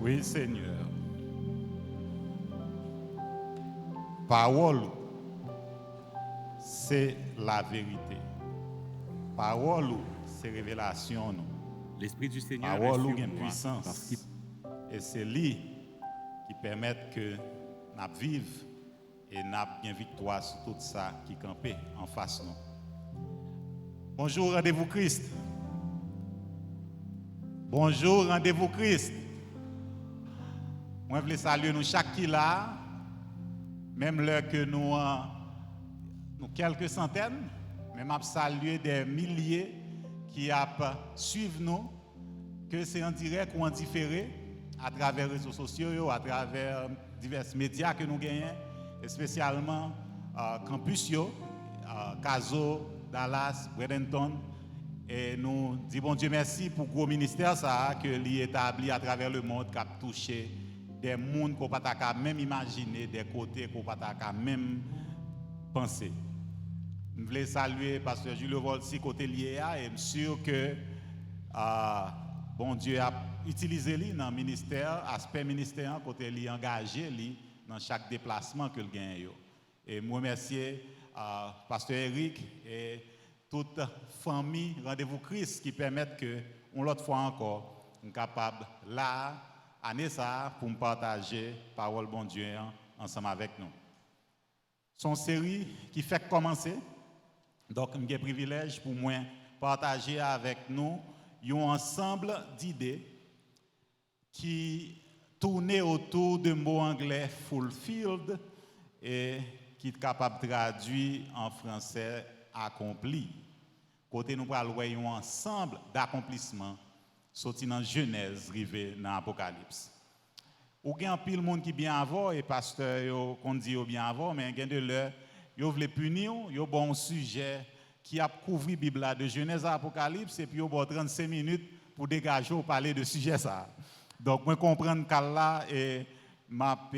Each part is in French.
Oui, Seigneur. Parole, c'est la vérité. Parole, c'est révélation. L'Esprit du Seigneur est Parole, sur a une moi puissance. parce qu'il Et c'est lui qui permet que nous vivions et nous bien victoire sur tout ça qui campait en face de nous. Bonjour, rendez-vous Christ. Bonjour, rendez-vous Christ. Moi, je veux saluer nous chaque qui là, même l'heure que nous quelques centaines, même à saluer des milliers qui suivent nous, que c'est en direct ou en différé, à travers les réseaux sociaux, à travers divers médias que nous gagnons, et spécialement Campus, Caso, Dallas, Bradenton. Et nous disons bon Dieu merci pour le gros ministère ça, que l'y établi à travers le monde, qui a touché des mondes qu'on ne peut pas même imaginer, des côtés qu'on ne peut pas même penser. Je voulais saluer Pasteur Julio Volsi côté lié et je suis sûr que bon Dieu a utilisé lui dans le ministère, aspect ministère, côté lui engagé lui dans chaque déplacement que le gagne. Et moi remercier Pasteur Eric et toute famille Rendez-vous Christ qui permettent que, on l'autre fois encore, nous sommes capables là, année ça, pour partager la parole bon Dieu ensemble avec nous. Son série qui fait commencer, donc j'ai le privilège pour moi partager avec nous un ensemble d'idées qui tournent autour du mot anglais fulfilled et qui est capable de traduire en français accompli. Côté nous allons voir un ensemble d'accomplissements sorti dans Genèse, rivé dans Apocalypse. Ou il y a un pile monde qui bien avant et pasteur qu'on dit bien avant, mais il y a de l'heure, yo veulent punir, yo bon sujet qui a couvert la Bible de Genèse à Apocalypse et puis yo bon 35 minutes pour dégager ou parler de sujet ça. Donc moi comprendre qu'elle là et m'a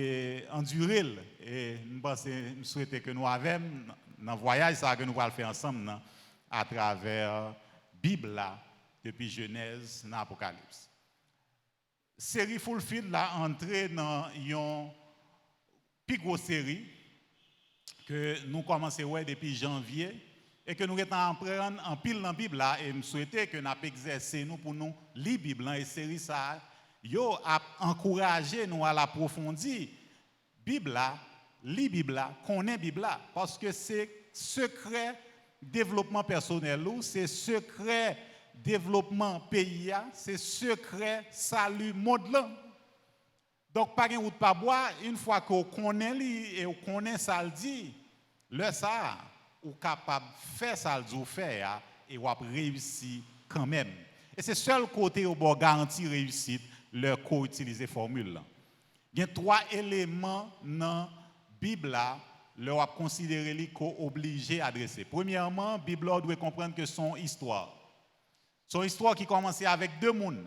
endurer et je souhaite que nous avions dans voyage ça que nous allons faire ensemble à travers la Bible là, depuis Genèse dans Apocalypse. Série Fulfilled là entrée dans une plus grosse série que nous commençons depuis janvier et que nous allons prendre en pile dans la Bible là et me souhaiter que nous exercer nous pour nous lire la Bible et série ça yo a encouragé nous à l'approfondir Bible là, lire Bible là, connaître Bible là parce que c'est secret développement personnel ou c'est secret développement pays, c'est secret salut monde là. Donc pas de pas boire une fois qu'on connaît et on connaît ça le dit, le ça ou capable faire ça le dit faire et on réussir quand même. Et c'est seul côté où on garantit réussite leur co-utiliser formule là. Il y a 3 éléments dans Bible là leur a considéré les co-obligés à adresser. Premièrement, la Bible doit comprendre que son histoire qui commençait avec 2 mondes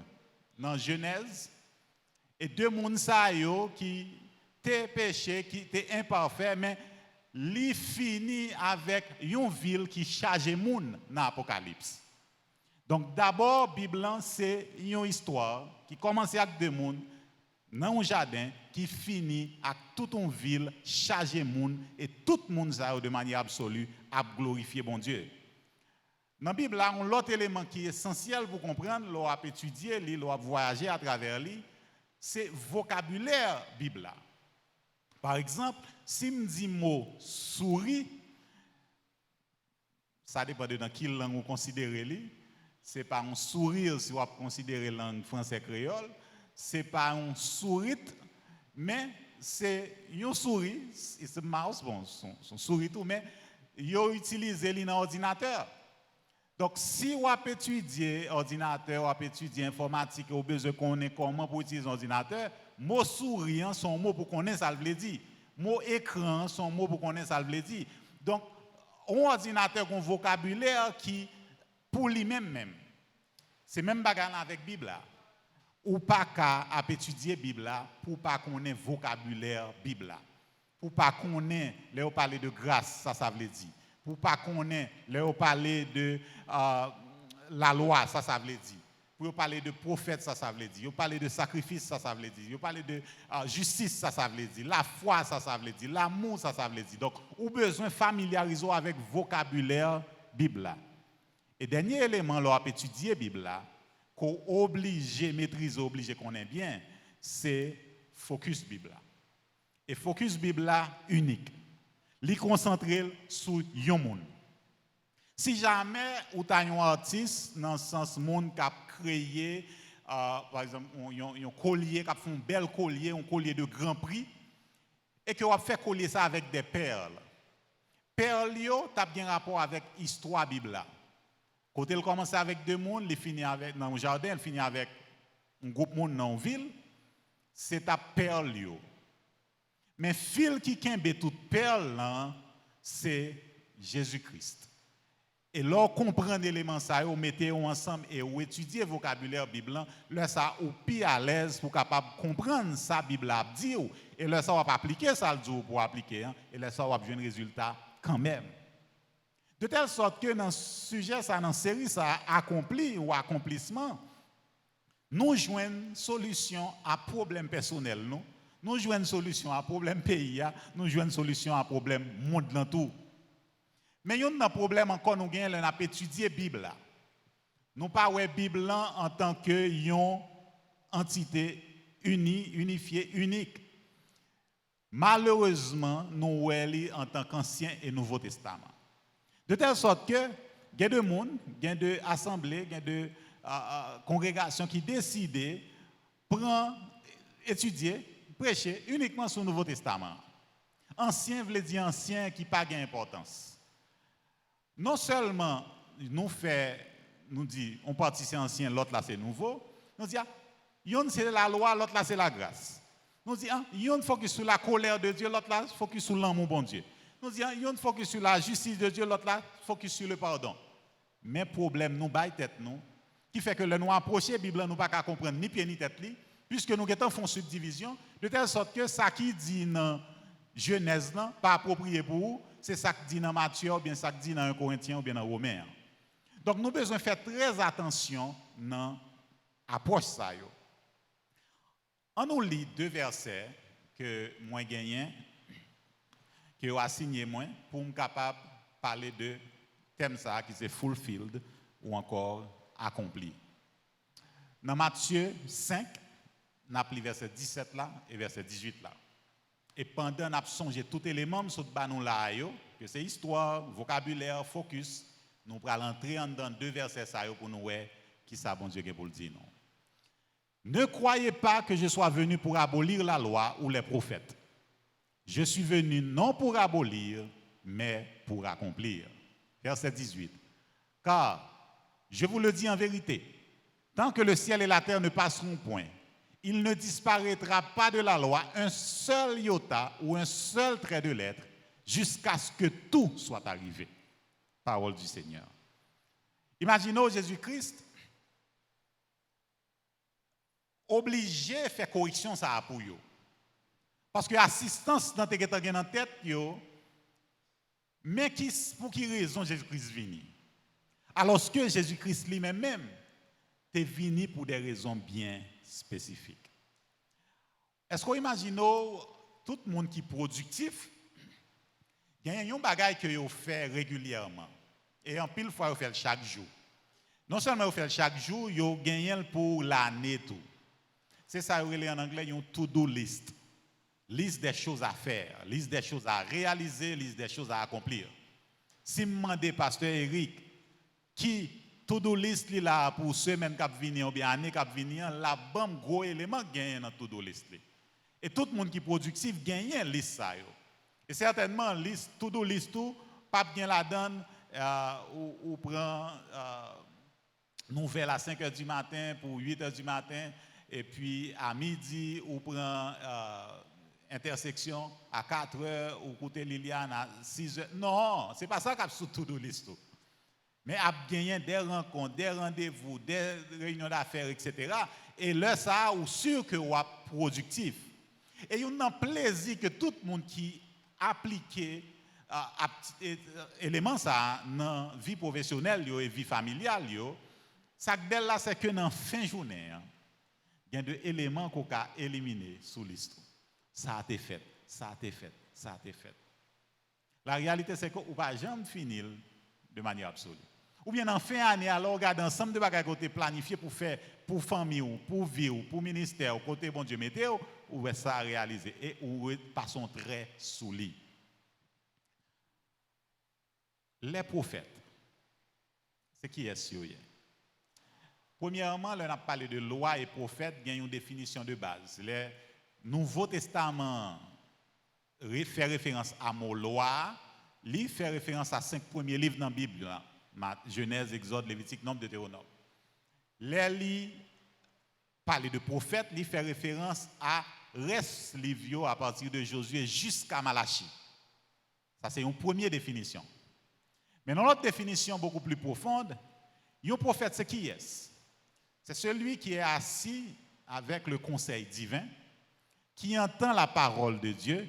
dans Genèse et 2 mondes qui étaient péchés, qui étaient imparfaits, mais li fini avec une ville qui chargeait monde dans l'Apocalypse. Donc d'abord, la Bible c'est une histoire qui commençait avec 2 mondes dans un jardin qui finit avec toute une ville chargée de monde et tout le monde de manière absolue à glorifier bon Dieu. Dans la Bible, on a l'autre élément qui est essentiel pour comprendre, l'on a étudié, l'on a voyagé à travers lui, c'est le vocabulaire Bible. Par exemple, si je dis le mot souris, ça dépend de dans quelle langue vous considérez. Ce n'est pas un sourire si vous considérez la langue française créole. Ce n'est pas un sourire, mais c'est une souris, c'est un mouse, bon, son souris tout, mais ils utilisent dans l'ordinateur. Donc, si vous avez étudié ordinateur, vous avez étudié informatique, vous avez besoin de connaître comment pour utiliser l'ordinateur, mot souriant sont mots pour connaître ça veut dire. Mot écran sont mots pour connaître ça veut dire. Donc, un ordinateur a un vocabulaire qui, pour lui-même, c'est même bagarre avec la Bible. Ou pas qu'à étudier la Bible pour pas connaître le vocabulaire Bible. Pour pas connaître, là on parle de grâce, ça veut dire. Pour pas connaître, là on parle de la loi, ça veut dire. Pour parler de prophète, ça veut dire. Pour parler de sacrifice, ça veut dire. Pour parler de justice, ça veut dire. La foi, ça veut dire. L'amour, ça veut dire. Donc, vous avez besoin de familiariser avec le vocabulaire Bible. Et dernier élément, là, pour étudier la Bible, qu'on oblige, maîtriser, oblige qu'on aime bien, c'est focus Bible. Et focus Bible unique. Li concentré sur yon moun. Si jamais ou t'as un artiste dans le sens monde qui a créé par exemple un collier qui a fait un bel collier, un collier de grand prix et que on a fait collier ça avec des perles. Perles yo t'a bien rapport avec histoire Bible. Quand il commence avec deux mondes, il finit avec dans le jardin, il finit avec un groupe monde dans la ville, c'est ta perle yo. Mais fil qui kembe toute perle là, c'est Jésus-Christ. Et là, comprendre l'élément ça, vous mettez ensemble et vous étudiez le vocabulaire biblique, là ça ou plus à l'aise pour capable comprendre ça Bible a dit et là ça va pas appliquer ça le jour pour appliquer et là ça va avoir un résultat quand même. De telle sorte que dans ce sujet ça dans série ça accompli ou accomplissement, nous joignons solution à problème personnel nous joignons solution à problème pays, nous joignons solution à problème monde dans tout. Mais il y a un problème encore, nous avons étudié la Bible. Nous ne pas la Bible en tant qu'une entité unifiée, unique. Malheureusement, nous voyons en tant qu'Ancien et Nouveau Testament. De telle sorte que, il y a des gens, il y a des assemblées, il y a des congrégations qui décident de étudier, prêcher uniquement sur le Nouveau Testament. Ancien veut dire ancien qui n'a pas d'importance. Non seulement nous dit on partie c'est ancien, l'autre là c'est nouveau, nous dit yon c'est la loi, l'autre là c'est la grâce. Nous dit yon focus sur la colère de Dieu, l'autre là focus sur l'amour bon Dieu. Nous dit yon focus sur la justice de Dieu, l'autre là focus sur le pardon. Mais problème nous bail tête nous qui fait que le nous approcher la Bible nous pas qu'à comprendre ni pied ni tête li puisque nous getons font subdivision de telle sorte que ça qui dit dans Genèse là pas approprié pour vous. C'est ça que dit dans Matthieu, ou bien ça que dit dans 1 Corinthiens, ou bien dans Romains. Donc, nous avons besoin de faire très attention dans l'approche. On nous lit deux versets que moi gagnant, que j'ai assigné moi, pour me capable de parler de thème ça qui c'est fulfilled ou encore accompli. Dans Matthieu 5, nous avons verset 17 là et verset 18 là. Et pendant qu'on a songé tout élément sur nous là, que c'est histoire, vocabulaire, focus, nous allons entrer dans deux versets pour nous voir qui ça bon Dieu pour le dire. Ne croyez pas que je sois venu pour abolir la loi ou les prophètes. Je suis venu non pour abolir, mais pour accomplir. Verset 18. Car, je vous le dis en vérité, tant que le ciel et la terre ne passeront point, il ne disparaîtra pas de la loi un seul iota ou un seul trait de lettre jusqu'à ce que tout soit arrivé. Parole du Seigneur. Imaginons Jésus-Christ obligé de faire correction ça pour vous. Parce que l'assistance dans la tête, mais pour qui raison Jésus-Christ est venu? Alors que Jésus-Christ lui-même est venu pour des raisons bien spécifiques. Est-ce qu'on imagine tout le monde qui est productif, il y a un bagage que vous fait régulièrement et en pile fois vous faites chaque jour. Non seulement vous faites chaque jour, vous gagnez pour l'année tout. C'est ça vous en anglais une to-do list. Liste des choses à faire, liste des choses à réaliser, liste des choses à accomplir. Si je demande pasteur Eric qui to-do list là pour semaine qui venir ou bien année qui venir, la bonne gros élément gagne dans to-do list. Et tout le monde qui est productif gagne une liste ça yo. Et certainement liste to-do list tout pas bien la donne ou prend nouvelle à 5h du matin pour 8h du matin et puis à midi ou prend intersection à 4h ou côté Liliane à 6h. Non, c'est pas ça qu'a sur to-do list tout. Mais a gagné des rencontres, des rendez-vous, des réunions d'affaires, etc. Et là, ça, ou sûr que vous êtes productif. Et il y a un plaisir que tout le monde qui applique éléments ça dans la vie professionnelle et vie familiale, Ça là c'est que dans fin journée, il y a deux éléments qu'on a éliminés sous l'histoire. Ça a été fait, ça a été fait, ça a été fait. La réalité c'est qu'on ne va jamais finir de manière absolue. Ou bien en fin d'année, alors regarde ensemble de bagages côté planifié pour faire pour famille ou pour vie ou pour ministère ou côté bon Dieu météo ou ça réaliser et ou passons très sous lui. Les prophètes, c'est qui est sûr. Premièrement, on a parlé de loi et prophète, il y a une définition de base. Le Nouveau Testament fait référence à mot loi, il fait référence à 5 premiers livres dans la Bible, Genèse, Exode, Lévitique, Nombre, Deutéronome. Les parler de prophète, il fait référence à reste livre à partir de Josué jusqu'à Malachie. Ça c'est une première définition. Mais dans l'autre définition beaucoup plus profonde, un prophète c'est qui est? C'est celui qui est assis avec le conseil divin, qui entend la parole de Dieu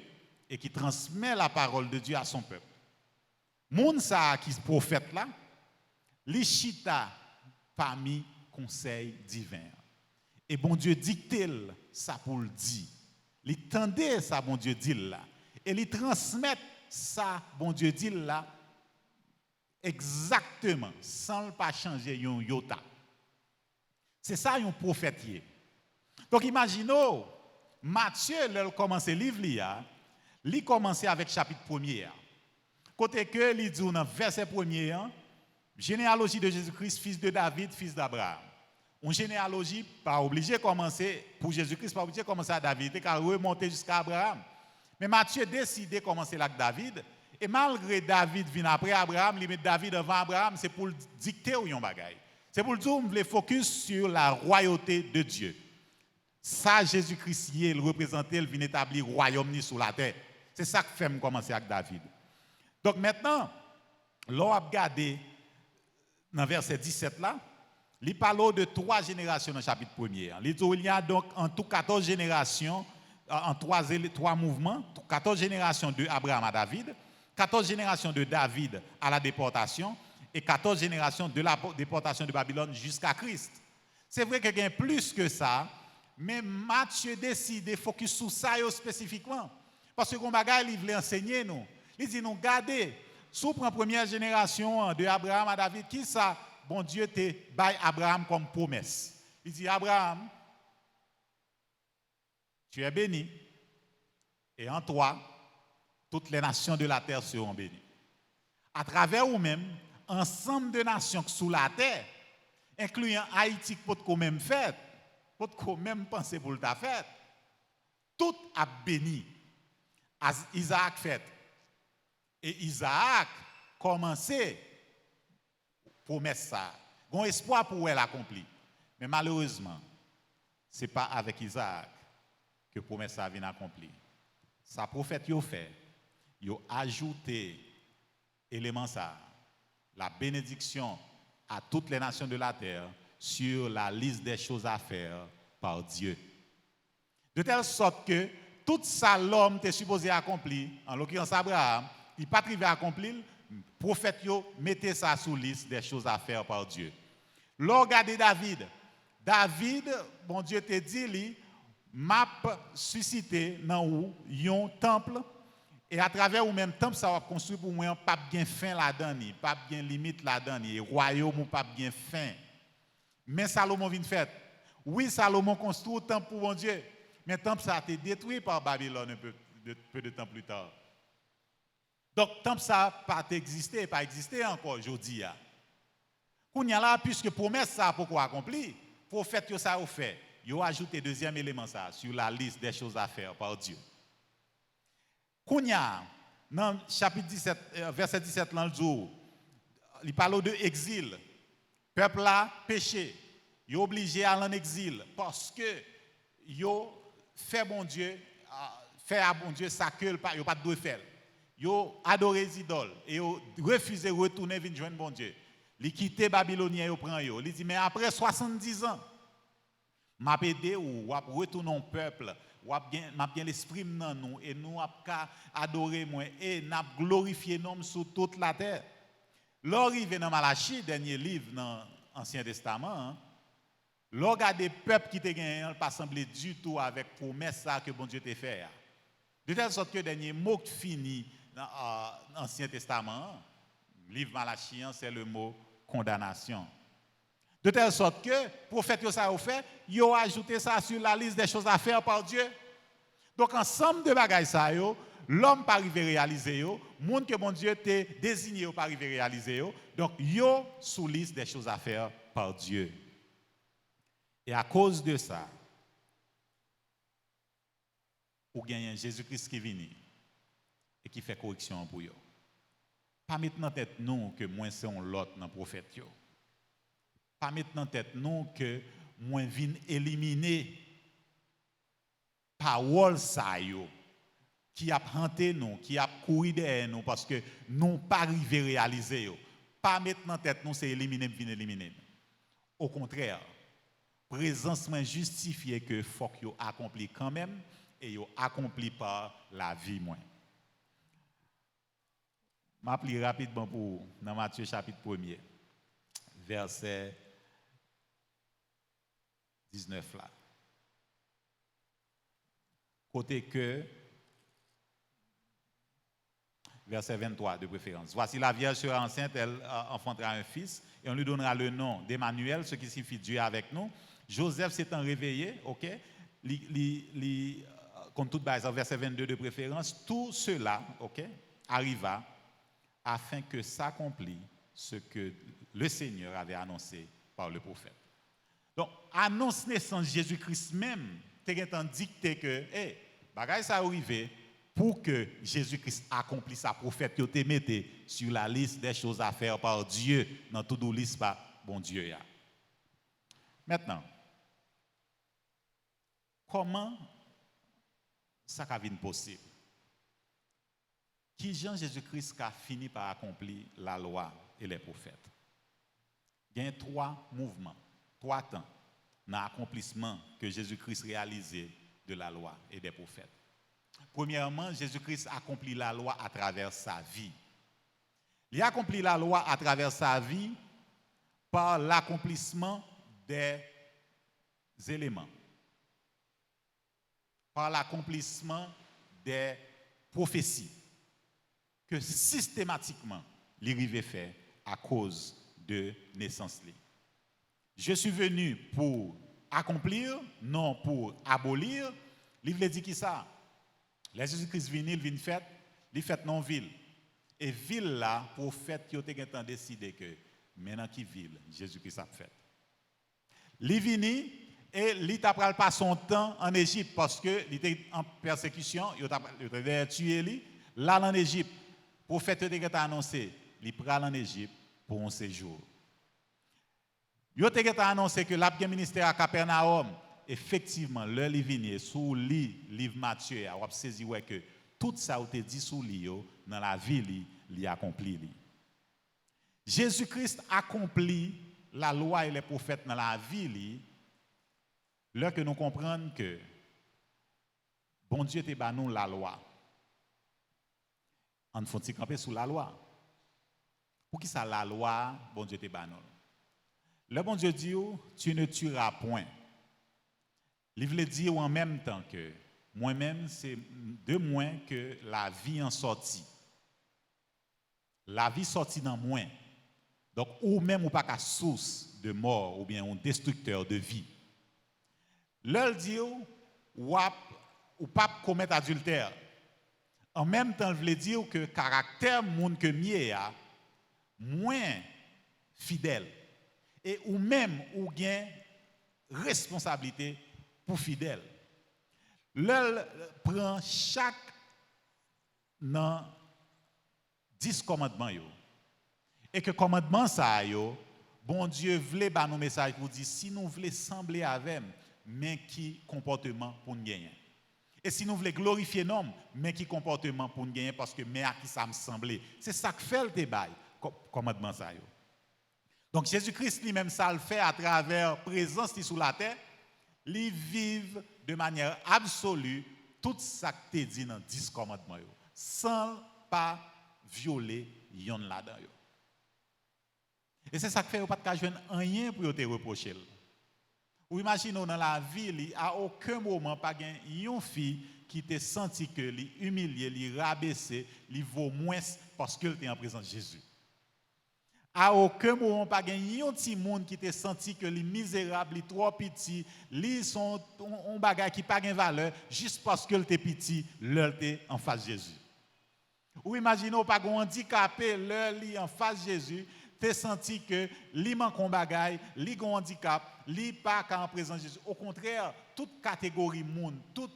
et qui transmet la parole de Dieu à son peuple. Moun sa qui est prophète là, li chita parmi conseil divin. Et bon Dieu dicte ça pour le dire. Il tendait ça bon Dieu dit là et il transmet ça bon Dieu dit là exactement sans pas changer yon iota. C'est ça un prophète. Donc imaginez Matthieu là commence livre il commence avec chapitre 1er. Côté que il dit dans verset 1er généalogie de Jésus-Christ fils de David fils d'Abraham. Une généalogie pas obligé commencer pour Jésus-Christ pas obligé commencer à David et qu'à remonter jusqu'à Abraham. Mais Matthieu décidé commencer avec David et malgré David vient après Abraham, il met David avant Abraham, c'est pour dicter ou yon bagay. C'est pour dire on veut focus sur la royauté de Dieu. Ça Jésus-Christ il représentait, il vient établir royaume ni sur la terre. C'est ça que fait commencer avec David. Donc maintenant, l'on a regardé dans verset 17 là, il parle de 3 générations dans le chapitre 1er. Il y a donc en tout 14 générations, en 3 mouvements, 14 générations de Abraham à David, 14 générations de David à la déportation et 14 générations de la déportation de Babylone jusqu'à Christ. C'est vrai qu'il y a plus que ça, mais Matthieu décide de focus sur ça spécifiquement. Parce que il voulait enseigner nous. Il dit nous regardez, sous la première génération de Abraham à David, qui ça? Bon Dieu te baille Abraham comme promesse. Il dit Abraham, tu es béni et en toi, toutes les nations de la terre seront bénies. À travers vous-même, ensemble de nations sous la terre, incluant Haïti, pour qu'on même fait, pour qu'on même pense pour ta fête, tout a béni. Isaac fait. Et Isaac commençait promesse ça. Gon espoir pour elle accompli. Mais malheureusement, ce n'est pas avec Isaac que promesse ça vient accompli. Sa prophète yo fait, yo ajouté élément ça, la bénédiction à toutes les nations de la terre sur la liste des choses à faire par Dieu. De telle sorte que tout ça l'homme était supposé accomplir, en l'occurrence Abraham, il n'a pas arrivé à accomplir, le prophète mettait ça sous liste des choses à faire par Dieu. Regardez David. David, bon Dieu te dit, m'a suscité dans un temple, et à travers ou même temple, ça va construire pour moi, pas bien fin là-dedans, pas bien limite là-dedans, et royaume pas bien fin. Mais Salomon vient faire. Oui, Salomon construit un temple pour mon Dieu, mais le temple ça a été détruit par Babylone un peu de temps plus tard. Donc, le temple ça n'a pas existé encore aujourd'hui. Qu'on y a là, puisque promesse ça pourquoi accompli, prophète ça a fait. Il a ajouté deuxième élément ça sur la liste des choses à faire par Dieu. Qu'on y a dans chapitre 17, verset 17 dans le jour, il parle de exil. Peuple là péché, il est obligé à aller en exil parce que il fait bon Dieu, fait à bon Dieu ça que il pas de faire. Yo adoré les idoles et yo refusé de retourner venir joindre bon Dieu. Li quitter Babylonien yo prend yo. Li dit mais après 70 ans m'a aidé ou retourner au peuple, m'a bien l'esprit dans nous et nous a adorer moi et n'a glorifier nom sur toute la terre. L'arrivée dans Malachie, dernier livre dans Ancien Testament, l'on regarde des peuples qui te gagné, pas semblé du tout avec promesse ça que bon Dieu t'a fait. De telle sorte que le dernier mot qui finit dans l'Ancien Testament, livre Malachie, c'est le mot condamnation. De telle sorte que, prophète yo ça a fait, yo ajouté ça sur la liste des choses à faire par Dieu. Donc ensemble de bagages ça yo, l'homme pas arrivé réaliser yo, monde que bon Dieu t'a désigné pas arrivé réaliser yo. Donc yo sous liste des choses à faire par Dieu. Et à cause de ça, ou gagne Jésus-Christ qui vient et qui fait correction pour yo. Pas mettre dans tête nous que moi c'est un l'autre dans prophète yo. Pas mettre dans tête nous que moi vinn éliminer parole ça yo qui a hanté nous, qui a couru derrière nous parce que nous pas arrivé réaliser yo. Pas mettre dans tête nous c'est éliminer vinn éliminer. Au contraire, présence moi justifié que faut que yo accompli quand même et yo accompli par la vie moi. M'appli rapidement pour dans Matthieu chapitre 1er verset 19 là. Côté que verset 23 de préférence. Voici la Vierge sera enceinte, elle enfantera un fils et on lui donnera le nom d'Emmanuel, ce qui signifie Dieu avec nous. Joseph s'étant réveillé, OK? Comme tout base, verset 22 de préférence, tout cela, OK, arriva afin que s'accomplisse ce que le Seigneur avait annoncé par le prophète. Donc, annonce naissance Jésus-Christ même, t'es dicté que, bagay ça arrivé pour que Jésus-Christ accomplisse sa prophète, que te mette sur la liste des choses à faire par Dieu, dans toute liste par bon Dieu. Maintenant, comment ça a été possible? Qui Jean Jésus-Christ a fini par accomplir la loi et les prophètes? Il y a 3 mouvements, 3 temps dans l'accomplissement que Jésus-Christ réalisait de la loi et des prophètes. Premièrement, Jésus-Christ accomplit la loi à travers sa vie. Il a accompli la loi à travers sa vie par l'accomplissement des éléments, par l'accomplissement des prophéties que systématiquement il fait à cause de naissance. Je suis venu pour accomplir, non pour abolir. Il veut dire qui ça? Les Jésus-Christ vient, il vient fait, il fait non ville. Et ville là, prophète qui a décidé que maintenant qui ville, Jésus-Christ a fait. Il vient et il t'a pas son temps en Égypte parce que il était en persécution, il a tué lui. Là en Égypte, prophète a annoncé, il pral en Égypte pour un séjour. Il a annoncé que l'abgé ministère à Capernaum, effectivement, l'heure est venue sous le livre Matthieu, on a saisi que tout ça a été dit sous lui dans la vie, il a accompli. Jésus-Christ accomplit la loi et les prophètes dans la vie, là que nous comprenons que bon Dieu te ba nous la loi. On faut camper sous la loi. Pour qui ça la loi, bon Dieu te ba nous? Le bon Dieu dit, tu ne tueras point. Il veut dire en même temps que moi-même, c'est de moi que la vie en sortit. La vie sortit dans moi. Donc, ou même ou pas qu'à source de mort ou bien un destructeur de vie. L'heure dit, ou pas commettre adultère. En même temps, il veut dire que caractère monde que mieux a moins fidèle. Et ou même ou gain responsabilité pour fidèle. L'heure prend chaque dans 10 commandements yo. Et que commandement ça yo, bon Dieu voulait ba nos messages pour dire si nous voulons sembler avec mais qui comportement pour nous gagner. Et si nous voulons glorifier l'homme, mais qui comportement pour nous gagner parce que mais à qui ça me semblait. C'est ça que fait le débat commandement ça yo. Donc Jésus-Christ lui-même ça le fait à travers présence sous la terre, il vive de manière absolue tout ça que tu dit dans 10 commandements yo, sans pas violer yon là-dedans yo. Et c'est ça qui fait qu'on n'a pas de joindre rien pour te reprocher. Ou imaginez dans la vie, à aucun moment, pas une fille qui t'a senti que li humilié, li rabaissé, li vaut moins parce qu'elle était en présence de Jésus. À aucun moment, pas un petit monde qui t'a senti que li misérable, li trop petit, li sont un bagage qui pas de valeur, juste parce qu'elle était petit, l'elle était en face de Jésus. Ou imaginez pas un handicapé, l'elle li en face de Jésus, t'es senti que li manque un bagage, li gon handicap, li pas en présence de Jésus. Au contraire, toute catégorie monde, tout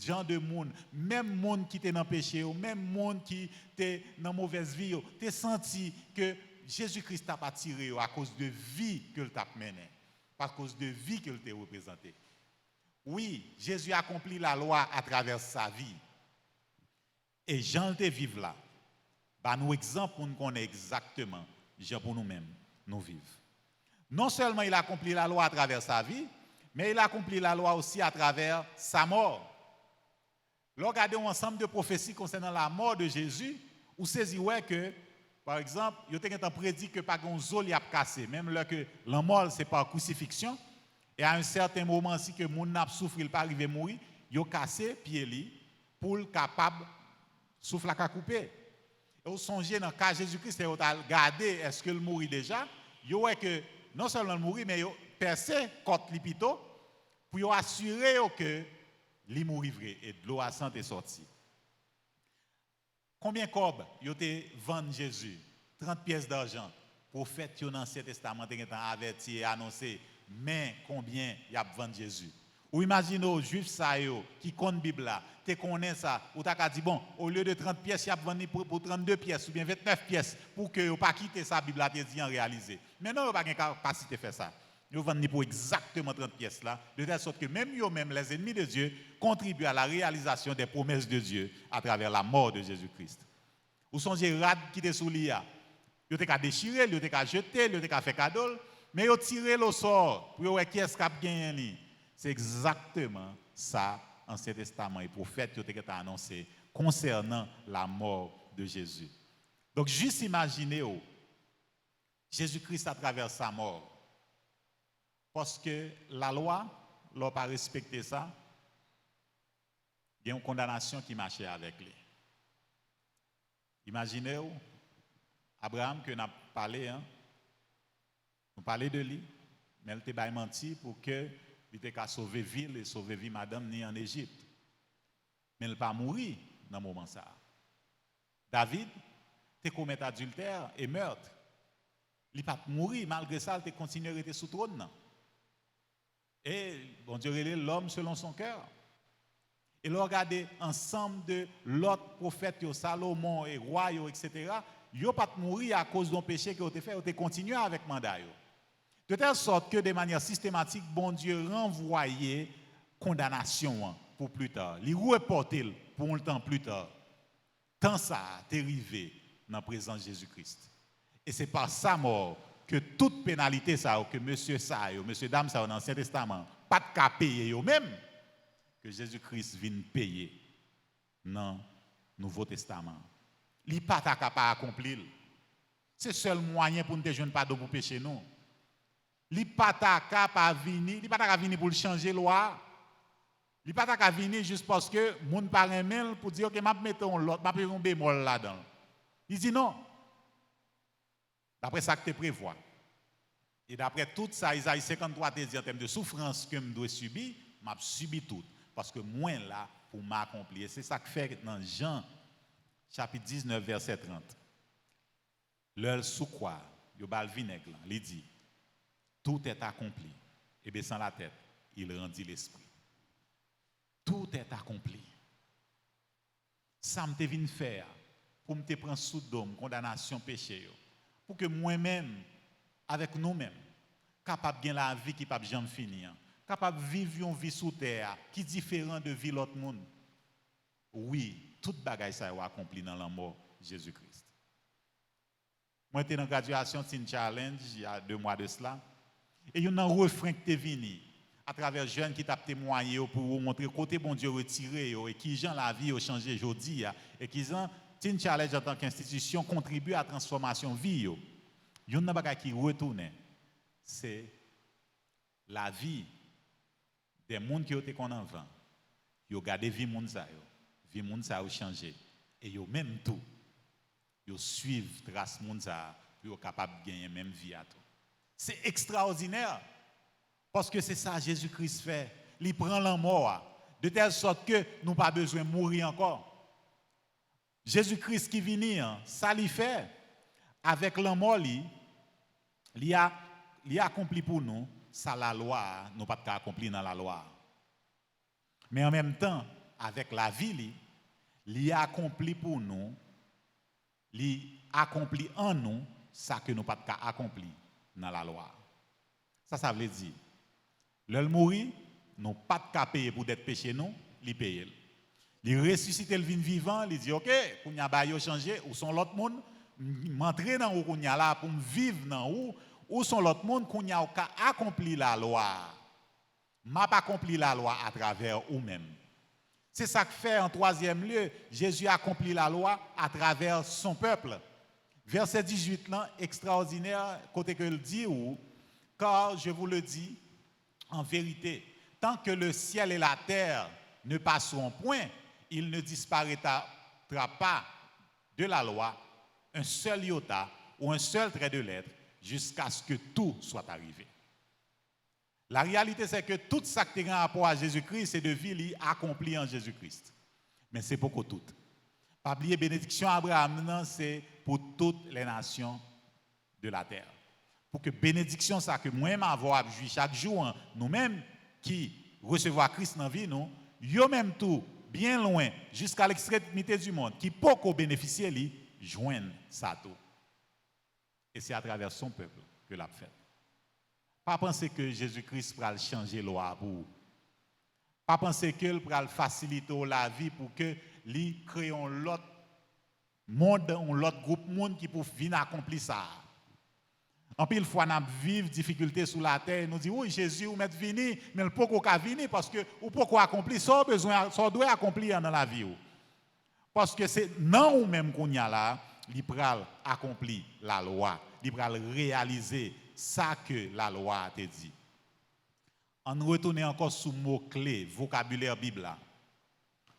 genre de monde, même monde qui était dans le péché, ou même monde qui était dans la mauvaise vie, t'es senti que Jésus-Christ t'a pas tiré à cause de vie qu'il t'a mené, pas à cause de vie qu'il t'a représenté. Oui, Jésus a accompli la loi à travers sa vie. Et Jean te vive là. Bah nous exemple pour nous connaître exactement Jean pour nous-mêmes nous vivre. Non seulement il a accompli la loi à travers sa vie, mais il a accompli la loi aussi à travers sa mort. Regardez un ensemble de prophéties concernant la mort de Jésus, où saisissez que par exemple, il y a prédit que pas un zol y a cassé, même là que la mort c'est par crucifixion, et à un certain moment si que moun n'a souffre, il pas arrivé mourir, il a cassé pied li pour capable souffle à couper. Et vous songez dans le cas de Jésus-Christ, vous avez regardé est-ce qu'il mourit déjà, vous voyez que non seulement il mourit, mais il percé contre l'ipito pour assurer que il mourit vrai et de l'eau à sang est sortie. Combien de cob vous avez vendu Jésus? 30 pièces d'argent. Prophète dans l'Ancien Testament a averti et annoncé, mais combien il a vendu Jésus? Ou imaginez aux Juifs qui connaissent la Bible là, tu connais ça, ou tu as dit, bon, au lieu de 30 pièces, il a vendu pour 32 pièces ou bien 29 pièces pour que vous ne pas quitter sa Bible là, tu dit en réaliser. Mais non, vous n'avez pas de capacité de faire ça. Vous vendez pour exactement 30 pièces là, de telle sorte que même eux-mêmes, les ennemis de Dieu, contribuent à la réalisation des promesses de Dieu à travers la mort de Jésus-Christ. Ou songez rad qui était sous l'IA. Vous avez déchiré, vous avez jeté, vous avez fait cadeau, mais vous avez tiré le sort pour voir qui est-ce qui a gagné. C'est exactement ça, Ancien Testament et prophète qui ont annoncé concernant la mort de Jésus. Donc, juste imaginez Jésus-Christ à travers sa mort. Parce que la loi, n'a pas respecté ça, il y a une condamnation qui marchait avec lui. Imaginez Abraham que nous avons parlé, nous parlons de lui, mais il était menti pour que il était sauver ville et sauver vie madame ni en Égypte. Mais il n'a pas mouru dans ce moment ça. David te commet adultère et meurtre. Il n'a pas mouru, malgré ça, il continue à rester sous trône. Et bon Dieu relève l'homme selon son cœur. Et là, regardez ensemble de l'autre prophète, Salomon et roi, etc. Ils n'ont pas mouru à cause d'un péché qu'ils ont fait, ils ont continué avec le mandat. De telle sorte que de manière systématique, bon Dieu renvoyait condamnation pour plus tard. Il reportait pour un temps plus tard. Tant ça est arrivé dans la présence de Jésus-Christ. Et c'est par sa mort que toute pénalité, ça, que monsieur ça, monsieur dame ça, dans l'Ancien Testament, pas de cas payer eux-mêmes, que Jésus-Christ vienne payer dans le Nouveau Testament. Il n'est pas capable d'accomplir. C'est le seul moyen pour nous de jeune pardon pour pécher nous. Il n'est pas capable de venir pour changer la loi. Il n'est pas capable de venir juste parce que les gens parlent mail pour dire que je vais mettre l'autre, je vais mettre un bémol là-dedans. Il dit non. D'après ça que tu prévois. Et d'après tout ça, Isaïe 53 te dit en termes de souffrance que je dois subir, je subi tout. Parce que moi là pour m'accomplir. C'est ça que fait dans Jean chapitre 19, verset 30. L'heure sous quoi, il y a le vinaigre, il dit, tout est accompli. Et baissant la tête, il rendit l'esprit. Tout est accompli. Ça me vient faire pour me prendre sous dôme, condamnation, péché. Pour que moi-même, avec nous-mêmes, capable de gagner la vie qui ne peut jamais finir. Capable de vivre une vie sous terre qui est différente de vie de l'autre monde. Oui, toute bagaille ça a accompli dans la mort de Jésus-Christ. Moi, j'étais dans la graduation Teen Challenge il y a 2 mois de cela. Et il y a un refrain qui est venu à travers jeunes qui t'a témoigné pour vous montrer côté bon Dieu retiré et qui gens la vie a changé aujourd'hui et qui gens Teen Challenge en tant qu'institution contribue à la transformation de vie. Yon nan bagay qui retourne, c'est la vie des gens qui ont été qu'on avant. Yo gardé vie moun sa yo. Vie moun sa yo changé et yo même tout. Yo suivent trace moun sa pour yo capable de gagner même vie à tout. C'est extraordinaire parce que c'est ça Jésus-Christ fait. Il prend la mort de telle sorte que nous pas besoin de mourir encore. Jésus-Christ qui vient, ça lui fait avec la mort il a accompli pour nous ça la loi, nous pas accompli dans la loi. Mais en même temps, avec la vie, il a accompli pour nous, il accompli en nous ça que nous pas accompli dans la loi. Ça veut dire, l'homme mourit, nous pas de payer pour d'être péché nous, il paye. Il ressuscite le vivant, il dit OK, kounya ba yo changer ou son l'autre monde, m'entrer dans ou kounya là pour me vivre dans ou son l'autre monde kounya ou ka accompli la loi. M'a pas accompli la loi à travers ou même. C'est ça que fait en troisième lieu, Jésus a accompli la loi à travers son peuple. Verset 18 là, extraordinaire, côté que il dit où, car je vous le dis en vérité, tant que le ciel et la terre ne passeront point, il ne disparaîtra pas de la loi un seul iota ou un seul trait de lettre jusqu'à ce que tout soit arrivé. La réalité, c'est que tout ça qui est en rapport à Jésus-Christ, c'est de vie accompli en Jésus-Christ. Mais c'est pour tout. Pas oublier, bénédiction Abraham, c'est pour toutes les nations de la terre. Pour que bénédiction, ça que moi-même avoir chaque jour, nous-mêmes qui recevons Christ dans la vie, nous, yo même tout, bien loin, jusqu'à l'extrémité du monde, qui peut bénéficier, lui, joignent ça tout. Et c'est à travers son peuple que l'a fait. Pas penser que Jésus-Christ va changer la loi pour vous. Pas penser qu'il va faciliter la vie pour que lui crée un autre monde, un autre groupe de monde qui peut venir accomplir ça. En pile fois, nous vivons des difficultés sur la terre, nous disons, oui, Jésus, vous mettez venir, mais le pourquoi qu'à venir parce que ou pourquoi accomplir ça besoin, ça doit accomplir dans la vie. Parce que c'est non ou même qu'on y a là, il va accomplir la loi, il va réaliser ça que la loi a dit. On retourne encore sur mot clé, vocabulaire Bible.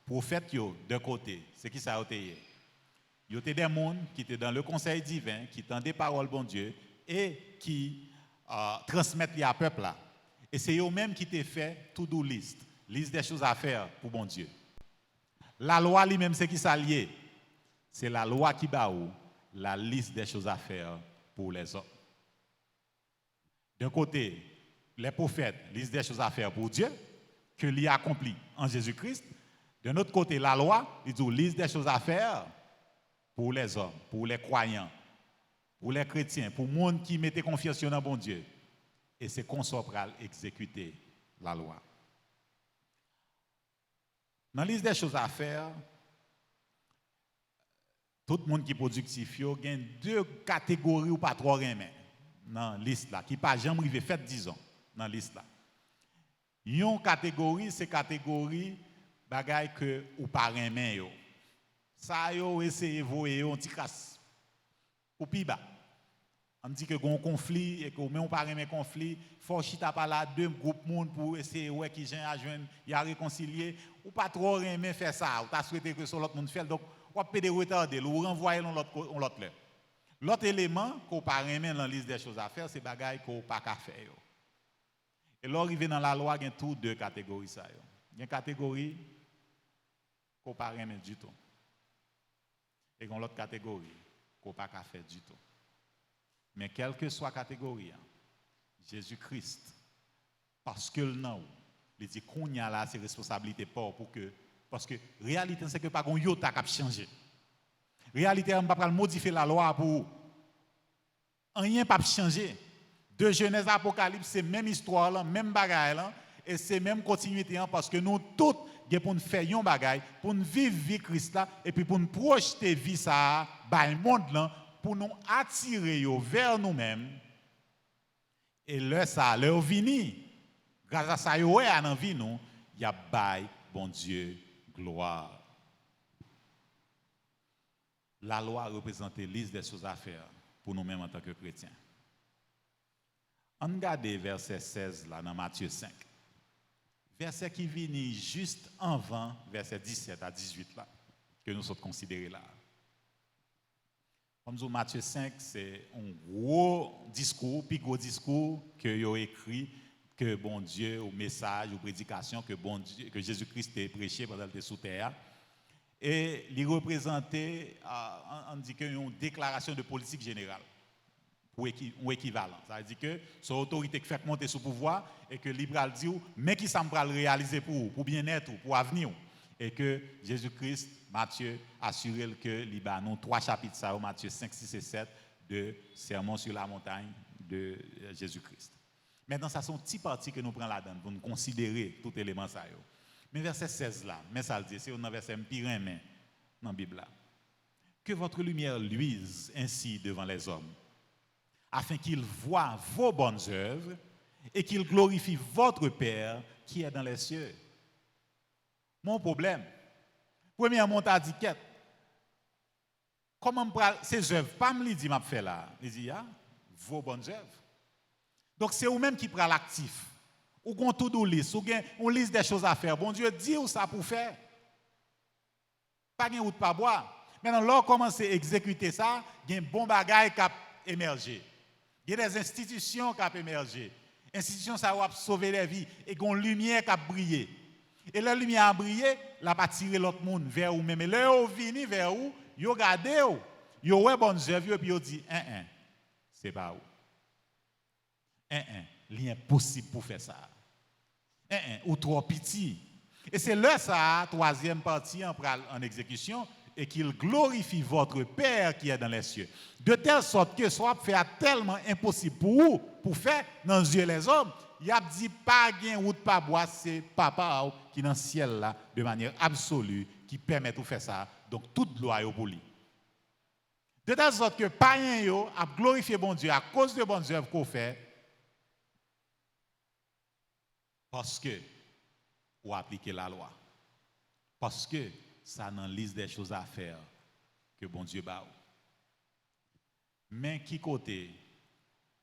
Prophète d'un côté, c'est qui ça a été? Il y a des gens qui étaient dans le conseil divin, qui entendaient parole bon Dieu et qui transmettent à peuple là. Et c'est eux-mêmes qui t'ont fait to-do list des choses à faire pour bon Dieu. La loi lui-même c'est qui s'allie. C'est la loi qui bat la liste des choses à faire pour les hommes. D'un côté, les prophètes lisent des choses à faire pour Dieu, que l'y a accompli en Jésus-Christ. D'un autre côté, la loi, ils lisent des choses à faire pour les hommes, pour les croyants, pour les chrétiens, pour le monde qui mettait confiance dans bon Dieu. Et c'est qu'on soit exécuter la loi. Dans la liste des choses à faire, tout le monde qui est productif, il y a deux catégories ou pas trois remèdes dans la liste là, qui pas jamais arrivé fait disons dans la liste là. Une catégorie, c'est catégorie bagay que ou pas remède yo. Ça yo essayer voyer on petit casse. Ou pi bas. On dit que gon conflit et que même on pas remède conflit, faut chita par là deux groupes monde pour essayer ouais qui gen à joindre, y a réconcilier ou pas trop remède faire ça, ou t'as souhaité que sur l'autre monde fait donc ou peut de retarder ou renvoyer l'autre là. L'autre élément qu'on pas remet dans la liste des choses à faire, c'est bagaille qu'on pas qu'à faire. Et là, arrivé dans la loi, il y a toutes deux catégories. Il y a une catégorie qu'on pas remet du tout. Et il y a l'autre catégorie qu'on pas qu'à faire du tout. Mais quelle que soit la catégorie, Jésus-Christ, parce que le nom, il dit qu'on y a là ses responsabilités pour que, parce que la réalité, c'est que pas qu'on yota qui a changé. Réalité, on ne peut pas modifier la loi pour rien pas changer. De Genèse à Apocalypse, c'est même histoire là, même bagaille là, et c'est même continuité parce que nous tous pour nous faire un bagaille, pour nous vivre vie Christ là, et puis pour nous projeter vie ça dans le monde là, pour nous attirer vers nous-mêmes. Et là ça, leur vini, grâce à ça yo dans vie nous, il y a bail bon Dieu gloire. La loi représente liste des choses à faire pour nous-mêmes en tant que chrétiens. On regarde verset 16 là dans Matthieu 5. Verset qui vient juste avant verset 17 à 18 là, que nous sommes considérés là. Comme Matthieu 5, c'est un gros discours, puis gros discours que a écrit que bon Dieu, au message, aux prédications que bon Dieu, que Jésus-Christ a prêché pendant qu'il était sous terre. Et il représentait, on dit une déclaration de politique générale, ou équivalent. Ça veut dire que son autorité qui fait monter sous pouvoir et que libéral dit, mais qui ça va le réaliser pour bien-être, pour avenir. Et que Jésus-Christ, Matthieu, assuré que Libanon, 3 chapitres, ça, Matthieu 5, 6 et 7, de Sermon sur la montagne de Jésus-Christ. Maintenant, ça sont petits parties que nous prenons là-dedans pour nous considérer tout élément ça. Mais verset 16 là, mais ça le dit, c'est un verset pire mais dans la Bible là. Que votre lumière luise ainsi devant les hommes, afin qu'ils voient vos bonnes œuvres et qu'ils glorifient votre Père qui est dans les cieux. Mon problème, premièrement, on dit qu'est comment ces œuvres, pas me dit m'a fait là, il dit vos bonnes œuvres. Donc c'est vous-même qui prend l'actif. Ou qu'on tout liste, ou on liste des choses à faire. Bon Dieu dit où ça pour faire. Pas de route pas boire. Maintenant, lorsqu'on commence à exécuter ça, il y a un bon bagage qui a émergé. Il y a des institutions qui ont émergé. Institutions ça va sauver les vies et une lumière qui a brillé. Et la lumière a brillé, la va tirer l'autre monde vers vous même. Et là, vous venez vers vous, vous regardez, vous avez bonnes œuvres et puis vous dites, c'est pas où. Il est impossible pour faire ça. Ou trop petit. Et c'est là ça, troisième partie en exécution, et qu'il glorifie votre Père qui est dans les cieux. De telle sorte que soit fait tellement impossible pour vous, pour faire dans les yeux les hommes, il a dit pas gain ou pas boire, c'est papa qui est dans le ciel là, de manière absolue, qui permet de faire ça. Donc toute gloire est pour lui. De telle sorte que païen yo a glorifié bon Dieu à cause de bonnes œuvres qu'on fait. Parce que vous appliquez la loi. Parce que ça n'en liste des choses à faire que bon Dieu bat. Mais qui côté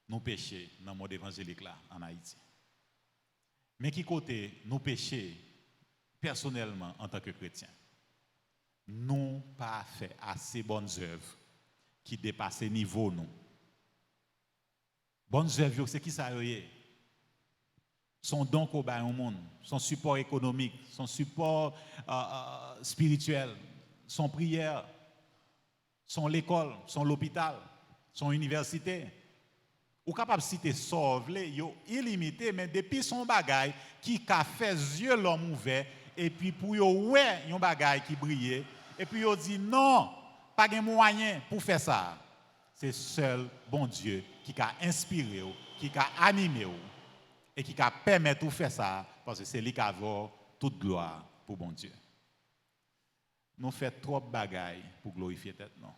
nous péchons dans le monde évangélique là en Haïti? Mais qui côté nous péchons personnellement en tant que chrétiens? Nous pas fait assez bonnes œuvres qui dépassent le niveau nous. Bonnes œuvres, c'est qui ça y est? Son don qu'on bat au monde, son support économique, son support spirituel, son prière, son l'école, son l'hôpital, son université. Ou capable de citer sauve yo illimité, mais depuis son bagage qui a fait yeux l'homme ouvert, et puis pour yo ouais yon bagage qui brillait, et puis yo dit non, pas de moyen pour faire ça. C'est seul bon Dieu qui a inspiré, qui a animé et qui permet de faire ça, parce que c'est lui qui a toute gloire pour bon Dieu. Nous faisons trop de bagailles pour glorifier tête, non.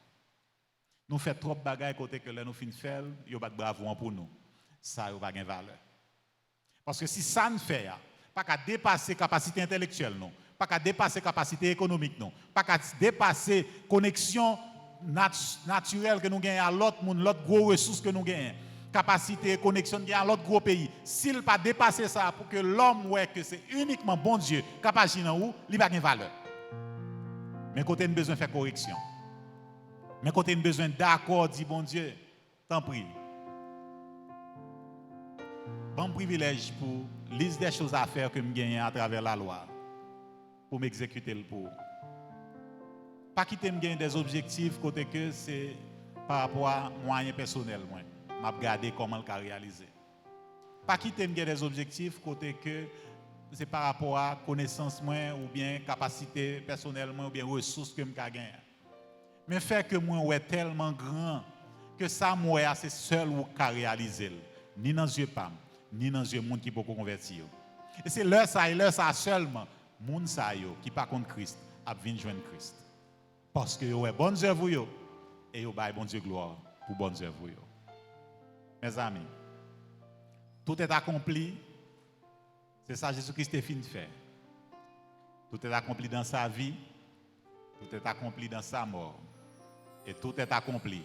Nous faisons trop de bagailles côté que là nous finissons de faire, il n'y a pas de bravo pour nous. Ça n'a pas de valeur. Parce que si ça ne fait pas qu'à dépasser la capacité intellectuelle, non. Pas qu'à dépasser la capacité économique, non. Pas qu'à dépasser la connexion naturelle que nous gagnons à l'autre monde, l'autre gros ressources que nous gagnons. Capacité, connexion à l'autre gros pays. S'il pas dépasser ça pour que l'homme voit que c'est uniquement bon Dieu capable de où, il n'a pas de valeur. Mais côté nous besoin de faire correction. Mais côté nous besoin d'accord, dit bon Dieu, t'en prie. Bon privilège pour liste des choses à faire que je gagne à travers la loi pour m'exécuter le pour. Pas quitter me gagner des objectifs côté que c'est par rapport à moyens personnels moi. M'a regarder comment le cas réaliser. Pas quitter me gagner des objectifs côté que c'est par rapport à connaissance moi ou bien capacité personnelle moi ou bien ressources que me gagner. Mais faire que moi est tellement grand que ça moi c'est seul ou qu'a réaliser ni dans yeux pam ni dans yeux monde qui peut convertir. Et c'est leur ça seulement monde ça yo qui pas contre Christ a venir joindre Christ. Parce que yo est bonnes œuvres yo et yo bail bon Dieu gloire pour bonnes œuvres yo. Mes amis, tout est accompli. C'est ça Jésus-Christ est fini de faire. Tout est accompli dans sa vie. Tout est accompli dans sa mort. Et tout est accompli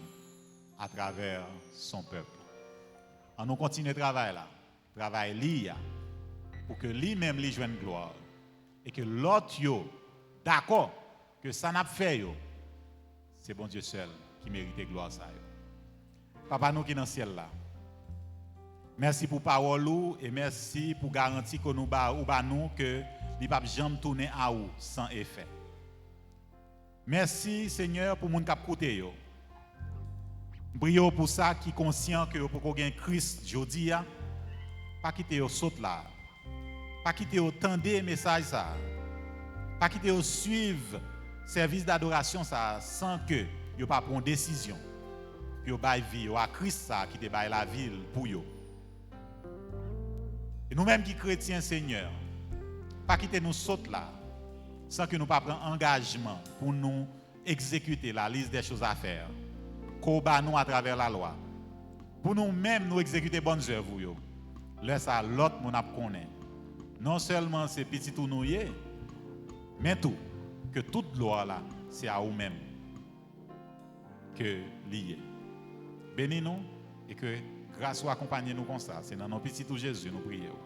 à travers son peuple. On nous continue le travail là, travail lié pour que lui-même lui joigne gloire et que l'autre yo d'accord que ça n'a fait yo, c'est bon Dieu seul qui mérite gloire ça yo. Papa nous qui dans le ciel là. Merci pour parole et merci pour garantie que nous ba nous que li pa jamais tourner à ou sans effet. Merci Seigneur pour moun k'ap koute yo. Prions pour ça qui conscient que pour qu'on gagne Christ jodi a, pas quitter yo saute là. Pas quitter yo tendre message ça. Pas quitter yo suivre service d'adoration ça sans que yo pas prendre décision. Yo bail vie yo à Christ ça qui te bail la ville pour yo. Et nous-mêmes qui chrétiens Seigneur, pas quitter nous saute là sans que nous pas prendre engagement pour nous exécuter la liste des choses à faire. Qu'on bat nous à travers la loi. Pour nous-mêmes nous exécuter bonnes œuvres yo. Laisse à l'autre mon ap connaît. Non seulement c'est petit tout nous yé, mais tout que toute gloire là, c'est à vous-même que lié. Bénis nous et que grâce soit accompagner nous comme ça. C'est dans nos petits tout Jésus nous prions.